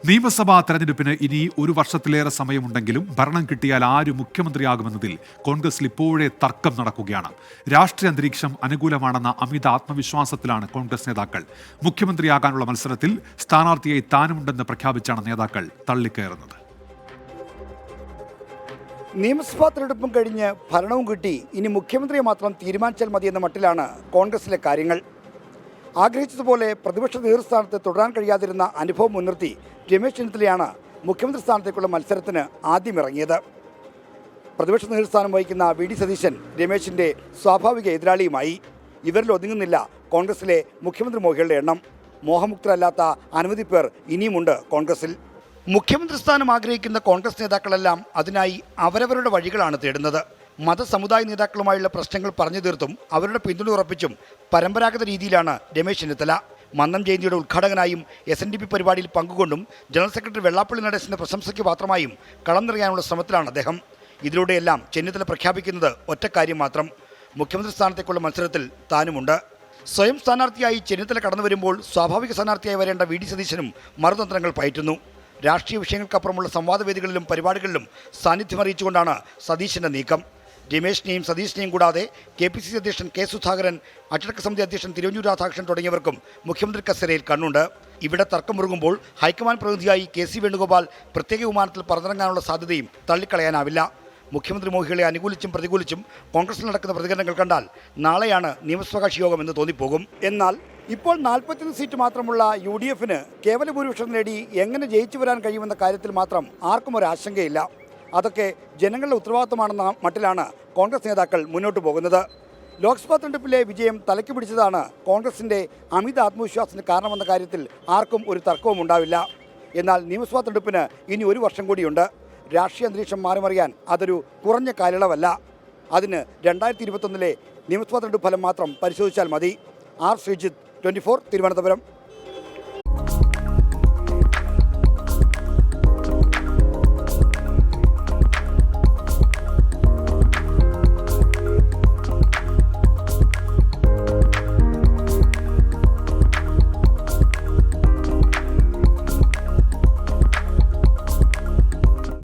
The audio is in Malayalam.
നിയമസഭാ തെരഞ്ഞെടുപ്പിന് ഇനി ഒരു വർഷത്തിലേറെ സമയമുണ്ടെങ്കിലും ഭരണം കിട്ടിയാൽ ആര് മുഖ്യമന്ത്രിയാകുമെന്നതിൽ കോൺഗ്രസിൽ ഇപ്പോഴേ തർക്കം നടക്കുകയാണ്. രാഷ്ട്രീയ അന്തരീക്ഷം അനുകൂലമാണെന്ന അമിത ആത്മവിശ്വാസത്തിലാണ് കോൺഗ്രസ് നേതാക്കൾ. മുഖ്യമന്ത്രിയാകാനുള്ള മത്സരത്തിൽ സ്ഥാനാർത്ഥിയായി താനുമുണ്ടെന്ന് പ്രഖ്യാപിച്ചാണ് നേതാക്കൾ തള്ളിക്കയറുന്നത്. നിയമസഭാ തെരഞ്ഞെടുപ്പും കഴിഞ്ഞ് ഭരണവും കിട്ടി ഇനി മുഖ്യമന്ത്രിയെ മാത്രം തീരുമാനിച്ചാൽ മതിയെന്ന മട്ടിലാണ് കോൺഗ്രസിലെ കാര്യങ്ങൾ. ആഗ്രഹിച്ചതുപോലെ പ്രതിപക്ഷ നേതൃസ്ഥാനത്ത് തുടരാൻ കഴിയാതിരുന്ന അനുഭവം മുൻനിർത്തി രമേശ് ചെന്നിത്തലയാണ് മുഖ്യമന്ത്രി സ്ഥാനത്തേക്കുള്ള മത്സരത്തിന് ആദ്യം ഇറങ്ങിയത്. പ്രതിപക്ഷ നേതൃസ്ഥാനം വഹിക്കുന്ന വി.ഡി. സതീശൻ രമേശിൻ്റെ സ്വാഭാവിക എതിരാളിയുമായി. ഇവരിൽ ഒതുങ്ങുന്നില്ല കോൺഗ്രസിലെ മുഖ്യമന്ത്രി മോഹികളുടെ എണ്ണം. മോഹമുക്തരല്ലാത്ത അനവധി പേർ ഇനിയുമുണ്ട് കോൺഗ്രസിൽ. മുഖ്യമന്ത്രി സ്ഥാനം ആഗ്രഹിക്കുന്ന കോൺഗ്രസ് നേതാക്കളെല്ലാം അതിനായി അവരവരുടെ വഴികളാണ് തേടുന്നത്. മതസമുദായ നേതാക്കളുമായുള്ള പ്രശ്നങ്ങൾ പറഞ്ഞു തീർത്തും അവരുടെ പിന്തുണ ഉറപ്പിച്ചും പരമ്പരാഗത രീതിയിലാണ് രമേശ് ചെന്നിത്തല. മന്നം ജയന്തിയുടെ ഉദ്ഘാടകനായും SNDP പരിപാടിയിൽ പങ്കുകൊണ്ടും ജനറൽ സെക്രട്ടറി വെള്ളാപ്പള്ളി നടേശന്റെ പ്രശംസയ്ക്ക് പാത്രമായും കളം നിറയാനുള്ള ശ്രമത്തിലാണ് അദ്ദേഹം. ഇതിലൂടെയെല്ലാം ചെന്നിത്തല പ്രഖ്യാപിക്കുന്നത് ഒറ്റക്കാര്യം മാത്രം: മുഖ്യമന്ത്രി സ്ഥാനത്തേക്കുള്ള മത്സരത്തിൽ താനുമുണ്ട്. സ്വയം സ്ഥാനാർത്ഥിയായി ചെന്നിത്തല കടന്നു വരുമ്പോൾ സ്വാഭാവിക സ്ഥാനാർത്ഥിയായി വരേണ്ട വി.ഡി. സതീശനും മറുതന്ത്രങ്ങൾ പയറ്റുന്നു. രാഷ്ട്രീയ വിഷയങ്ങൾക്കപ്പുറമുള്ള സംവാദവേദികളിലും പരിപാടികളിലും സാന്നിധ്യം അറിയിച്ചുകൊണ്ടാണ് സതീശന്റെ നീക്കം. രമേശിനെയും സതീശിനെയും കൂടാതെ KPCC അധ്യക്ഷൻ K. സുധാകരൻ, അച്ചടക്ക സമിതി അധ്യക്ഷൻ തിരുവഞ്ചൂർ രാധാകൃഷ്ണൻ തുടങ്ങിയവർക്കും മുഖ്യമന്ത്രി കസേരയിൽ കണ്ണുണ്ട്. ഇവിടെ തർക്കമുറുകുമ്പോൾ ഹൈക്കമാൻഡ് പ്രതിനിധിയായി KC വേണുഗോപാൽ പ്രത്യേക വിമാനത്തിൽ പറന്നിറങ്ങാനുള്ള സാധ്യതയും തള്ളിക്കളയാനാവില്ല. മുഖ്യമന്ത്രി മോഹികളെ അനുകൂലിച്ചും പ്രതികൂലിച്ചും കോൺഗ്രസിൽ നടക്കുന്ന പ്രതികരണങ്ങൾ കണ്ടാൽ നാളെയാണ് നിയമസഭാകക്ഷി യോഗം എന്ന് തോന്നിപ്പോകും. എന്നാൽ ഇപ്പോൾ 41 സീറ്റ് മാത്രമുള്ള UDFന് കേവല ഭൂരിപക്ഷം നേടി എങ്ങനെ ജയിച്ചു വരാൻ കഴിയുമെന്ന കാര്യത്തിൽ മാത്രം ആർക്കും ഒരു ആശങ്കയില്ല. അതൊക്കെ ജനങ്ങളുടെ ഉത്തരവാദിത്തമാണെന്ന മട്ടിലാണ് കോൺഗ്രസ് നേതാക്കൾ മുന്നോട്ട് പോകുന്നത്. ലോക്സഭാ തെരഞ്ഞെടുപ്പിലെ വിജയം തലയ്ക്ക് പിടിച്ചതാണ് കോൺഗ്രസിൻ്റെ അമിത ആത്മവിശ്വാസത്തിന് കാരണമെന്ന കാര്യത്തിൽ ആർക്കും ഒരു തർക്കവും ഉണ്ടാവില്ല. എന്നാൽ നിയമസഭാ തെരഞ്ഞെടുപ്പിന് ഇനി ഒരു വർഷം കൂടിയുണ്ട്. രാഷ്ട്രീയ അന്തരീക്ഷം മാറിമറിയാൻ അതൊരു കുറഞ്ഞ കാലയളവല്ല. അതിന് 2021 നിയമസഭാ തെരഞ്ഞെടുപ്പ് ഫലം മാത്രം പരിശോധിച്ചാൽ മതി. ആർ. ശ്രീജിത്ത്, 24, തിരുവനന്തപുരം.